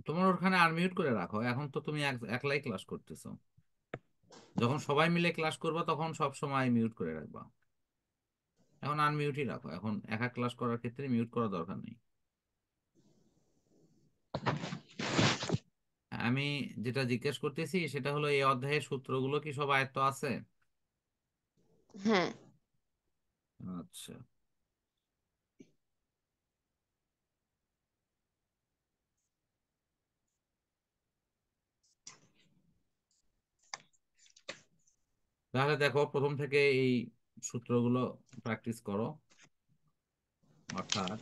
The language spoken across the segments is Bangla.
তোমার ওখানে আনমিউট করে রাখো, এখন তো তুমি একলাই ক্লাস করতেছো। যখন সবাই মিলে ক্লাস করবা তখন সব সময় মিউট করে রাখবা। এখন আনমিউটই রাখো, এখন একা ক্লাস করার ক্ষেত্রে মিউট করার দরকার নেই। আমি যেটা জিজ্ঞেস করতেছি সেটা হলো, এই অধ্যায়ের সূত্রগুলো কি সব আয়ত্ত আছে? হ্যাঁ। আচ্ছা, তাহলে দেখো প্রথম থেকে এই সূত্রগুলো প্র্যাকটিস করো। অর্থাৎ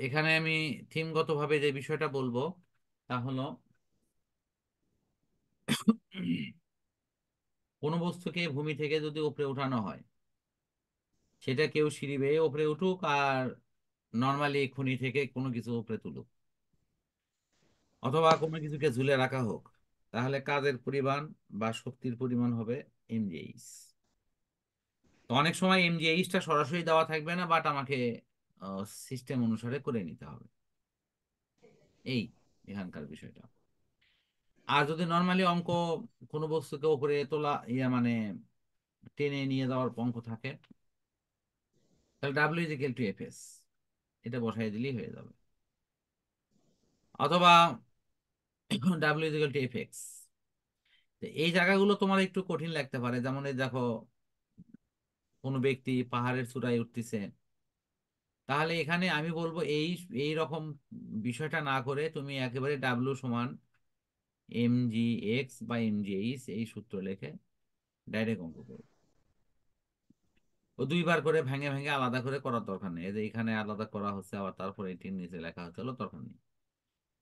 এখানে আমি থিমগতভাবে যে বিষয়টা বলবো তা হলো, কোনো বস্তুকে ভূমি থেকে যদি উপরে উঠানো হয়, সেটা কেউ সিঁড়ি বেয়ে উপরে উঠুক আর নর্মালি খনি থেকে কোনো কিছু উপরে তুলুক, অথবা কোনো কিছুকে ঝুলে রাখা হোক, তাহলে কাজের পরিমাণ বা শক্তির পরিমাণ হবে এমজিএইচ। তো অনেক সময় এমজিএইচটা সরাসরি দেওয়া থাকবে না, বাট আমাকে সিস্টেম অনুসারে করে নিতে হবে। এই এখানকার বিষয়টা। আর যদি নর্মালি অঙ্ক কোনো বস্তুকে উপরে তোলা মানে টেনে নিয়ে যাওয়ার অঙ্ক থাকে, তাহলে W is equal two F S, এটা বসাই দিলেই হয়ে যাবে। অথবা W is equal two F x. এই জায়গাগুলো তোমার একটু কঠিন লাগতে পারে, যেমন এই দেখো, কোনো ব্যক্তি পাহাড়ের চূড়ায় উঠতেছে, তাহলে এখানে আমি বলবো এই এই রকম বিষয়টা না করে তুমি একেবারে ডাব্লিউ সমান এম জি এক্স বা এম জি এইচ এই সূত্র লিখে ডাইরেক্ট অঙ্ক করো। ও দুইবার করে ভেঙে ভেঙে আলাদা করে করার দরকার নেই, এই যে এখানে আলাদা করা হচ্ছে আবার তারপরে এটির নিচে লেখা হচ্ছে, হলো দরকার নেই।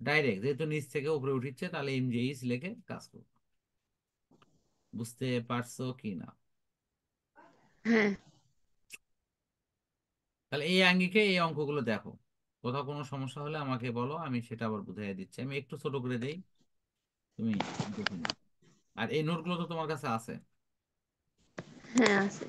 ডাইরেক্ট যেহেতু নিচ থেকে উপরে উঠিচ্ছে, তাহলে এম জি এইচ লিখে কাজ করো। বুঝতে পারছো কি না? হ্যাঁ। তাহলে এই আঙ্গিকে এই অঙ্কগুলো দেখো, কোথাও কোনো সমস্যা হলে আমাকে বলো, আমি সেটা আবার বুঝাই দিচ্ছি। আমি একটু ছোট করে দেই, তুমি দেখে নিও। আর এই নোটগুলো তো তোমার কাছে আছে। হ্যাঁ আছে।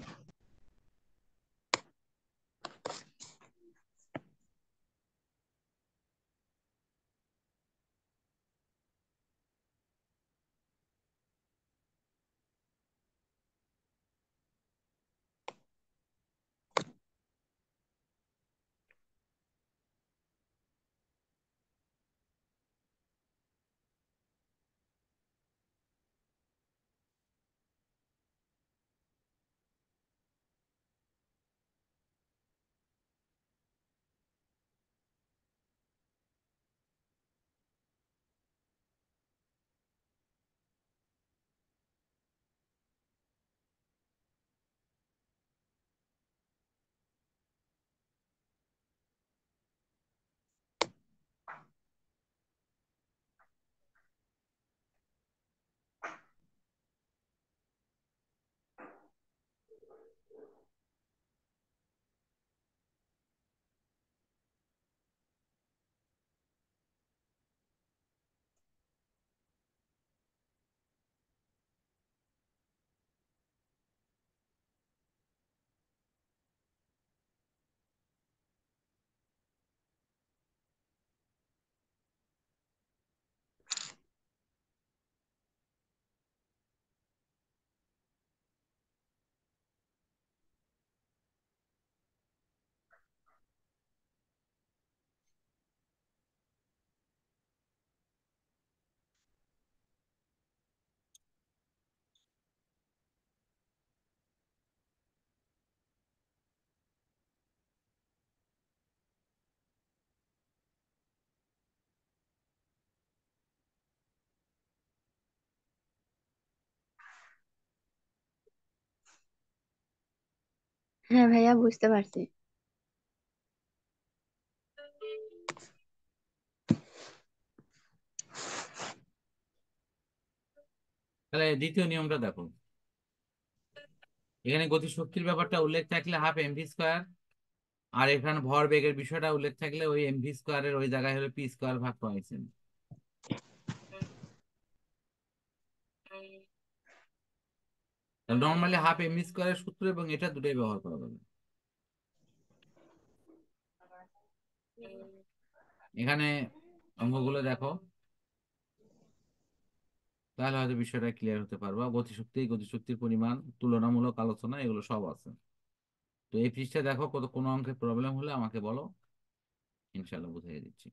হ্যাঁ ভাইয়া বুঝতে পারছি। তাহলে দ্বিতীয় নিয়মটা দেখো, এখানে গতিশক্তির ব্যাপারটা উল্লেখ থাকলে হাফ এমভি স্কোয়ার আর এখানে ভর বেগের বিষয়টা উল্লেখ থাকলে ওই এমভি স্কোয়ারের ওই জায়গায় হলো পি স্কোয়ার ভাগ টয়েস এম। নর্মালি হাফ এমভি স্কোয়ারের সূত্র এবং এটা দুটোই ব্যবহার করা যাবে। এখানে অঙ্কগুলো দেখো, তাহলে হয়তো বিষয়টা ক্লিয়ার হতে পারবা। গতিশক্তি, গতিশক্তির পরিমাণ, তুলনামূলক আলোচনা, এগুলো সব আছে। তো এই পৃষ্ঠা দেখো, কোনো অঙ্কের প্রবলেম হলে আমাকে বলো, ইনশাল্লাহ বুঝিয়ে দিচ্ছি।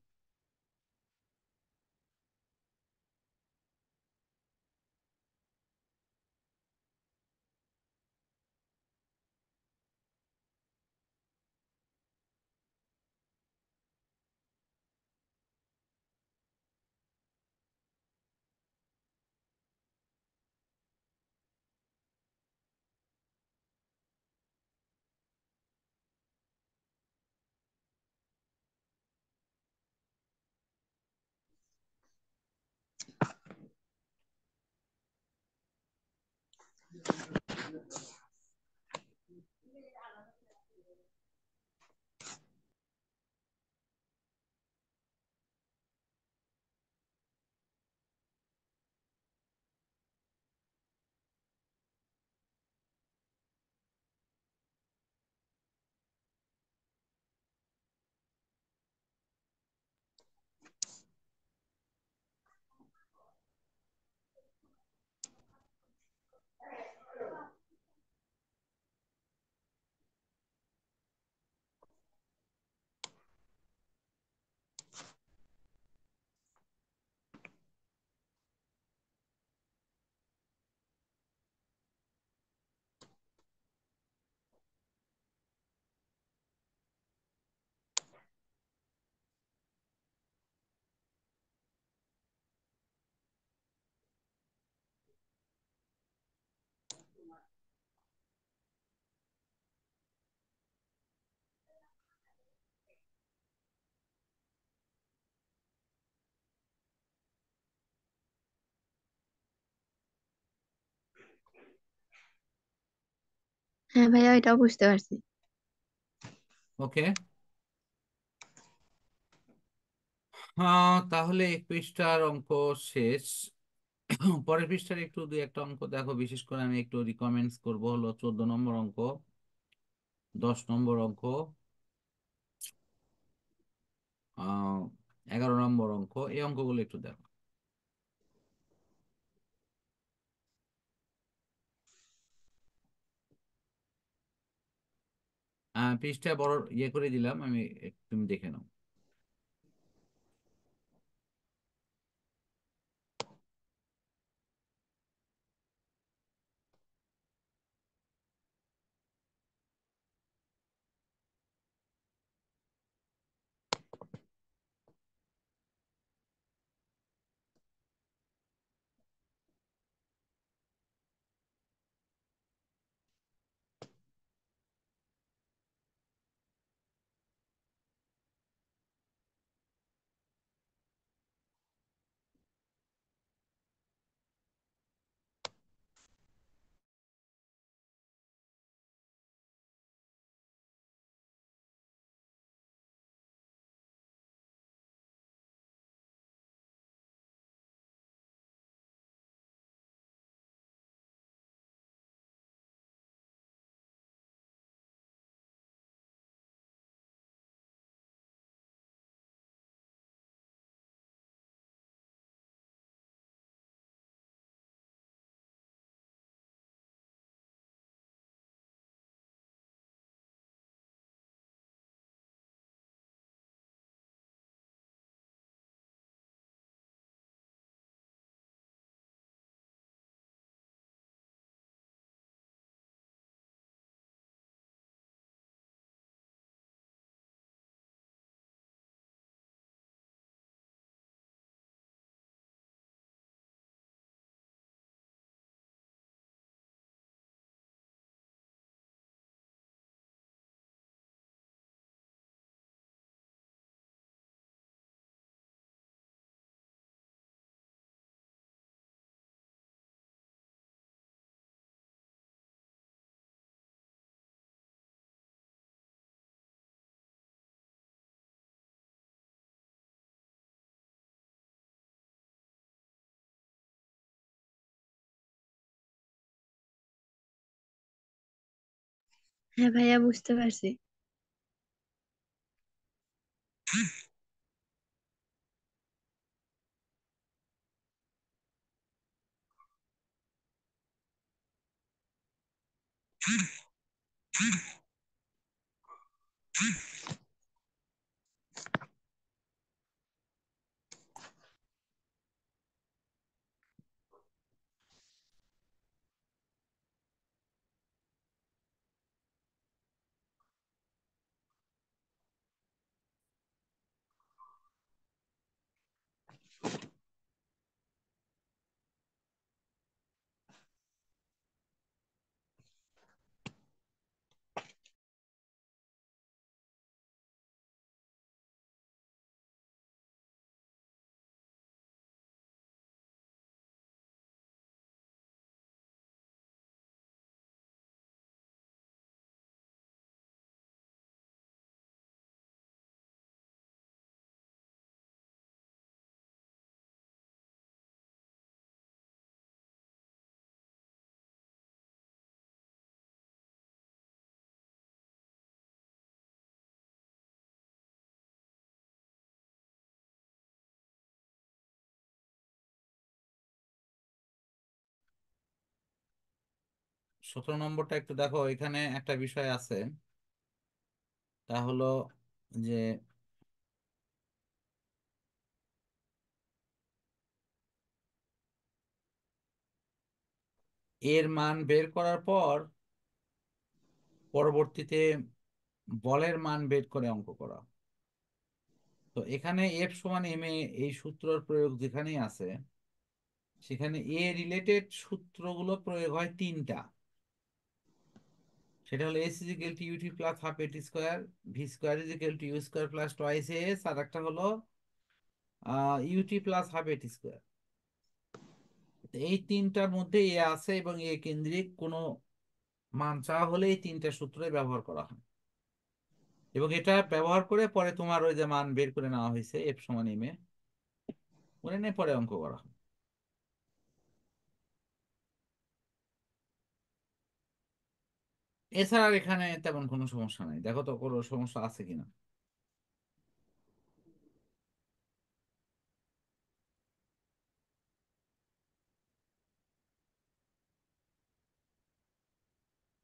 হ্যাঁ ভাইয়া, এটাও বুঝতে পারছি। ওকে। হ্যাঁ, তাহলে এই পৃষ্ঠার অঙ্ক শেষ। পরের পৃষ্ঠার একটু দুই একটা অঙ্ক দেখো, বিশেষ করে আমি একটু রিকমেন্ডস করবো, হলো 14 নম্বর অঙ্ক, 10 নম্বর অঙ্ক, 11 নম্বর অঙ্ক, এই অঙ্কগুলো একটু দেখো। পৃষ্ঠা বড় ইয়ে করে দিলাম আমি, তুমি দেখে নাও। হ্যাঁ ভাইয়া বুঝতে পারছি। সতেরো নম্বরটা একটু দেখো, এখানে একটা বিষয় আছে, তা হলো যে এর মান বের করার পর পরবর্তীতে বলের মান বের করে অঙ্ক করা। তো এখানে এফ সমান এম এ এই সূত্রের প্রয়োগ যেখানেই আছে, সেখানে এ রিলেটেড সূত্রগুলো প্রয়োগ হয় তিনটা। সেটা হলো S is equal to UT plus half AT square, V square is equal to U square plus twice S, আর একটা হলো UT plus half AT square. এই তিনটার মধ্যে এ আছে, এবং এ কেন্দ্রিক কোনো মান চাওয়া হলে এই তিনটা সূত্রই ব্যবহার করা হয়, এবং এটা ব্যবহার করে পরে তোমার ওই যে মান বের করে নেওয়া হয়েছে এফ সমান এম এ, করে নিয়ে পরে অঙ্ক করা হয়। এছাড়া আর এখানে তেমন কোনো সমস্যা নাই, দেখো তো কোনো সমস্যা আছে কিনা।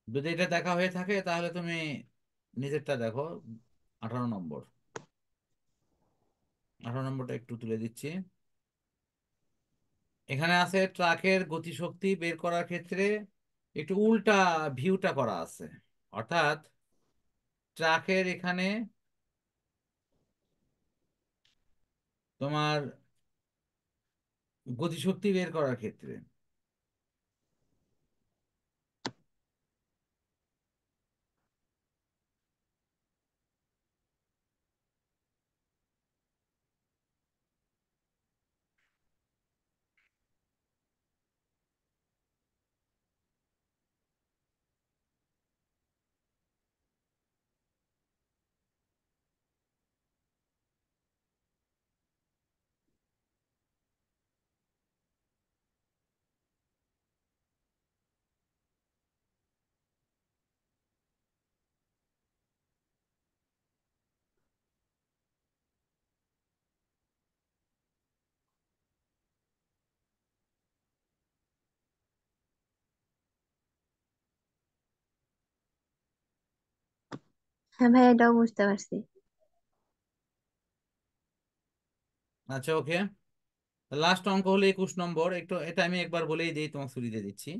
যদি এটা দেখা হয়ে থাকে তাহলে তুমি নিজেরটা দেখো। 18 নম্বর, 18 নম্বরটা একটু তুলে দিচ্ছি। এখানে আছে ট্রাকের গতিশক্তি বের করার ক্ষেত্রে একটু উল্টা ভিউটা করা আছে। অর্থাৎ ট্রাকের এখানে তোমার গতিশক্তি বের করার ক্ষেত্রে হ্যাঁ ভাইয়া এটাও বুঝতে পারছি। আচ্ছা, ওকে। লাস্ট অঙ্ক হলো 21 নম্বর, একটু এটা আমি একবার বলেই দিই, তোমাকে ছুটি দিয়ে দিচ্ছি।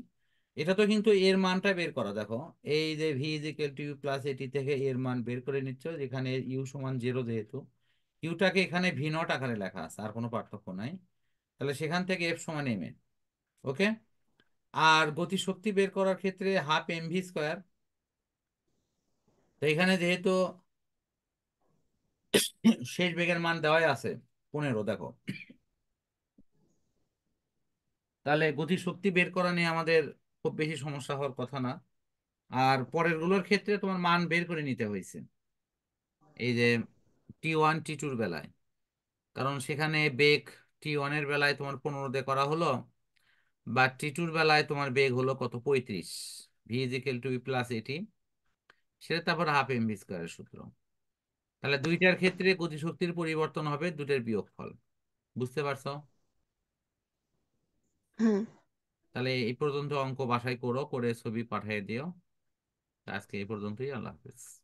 এটা তো কিন্তু এর মানটা বের করা, দেখো এই যে V is equal to U plus at থেকে এর মান বের করে নিচ্ছ, যেখানে ইউ সমান 0, যেহেতু ইউটাকে এখানে ভি নট আকারে লেখা আছে, আর কোনো পার্থক্য নাই। তাহলে সেখান থেকে এফ সমান এম এ। ওকে। আর গতিশক্তি বের করার ক্ষেত্রে হাফ এম ভি স্কোয়ার। তো এখানে যেহেতু শেষ বেগের মান দেওয়াই আছে 15, দেখো, তাহলে গতিশক্তি বের করা নিয়ে আমাদের খুব বেশি সমস্যা হওয়ার কথা না। আর পরের গুলোর ক্ষেত্রে তোমার মান বের করে নিতে হয়েছে, এই যে T1 T2-র বেলায়, কারণ সেখানে বেগ T1-এর বেলায় তোমার 15 দিয়ে করা হলো, বা T2-র বেলায় তোমার বেগ হলো কত, 35। V is equal two plus এটি, সেটা তারপর হাফ এমভি স্কয়ারের সূত্র। তাহলে দুইটার ক্ষেত্রে গতিশক্তির পরিবর্তন হবে দুটোর বিয়োগফল। বুঝতে পারছো? হ্যাঁ। তাহলে এই পর্যন্ত অঙ্ক বাসায় করো, করে ছবি পাঠিয়ে দিও। আজকে এই পর্যন্তই, আল্লাহ হাফেজ।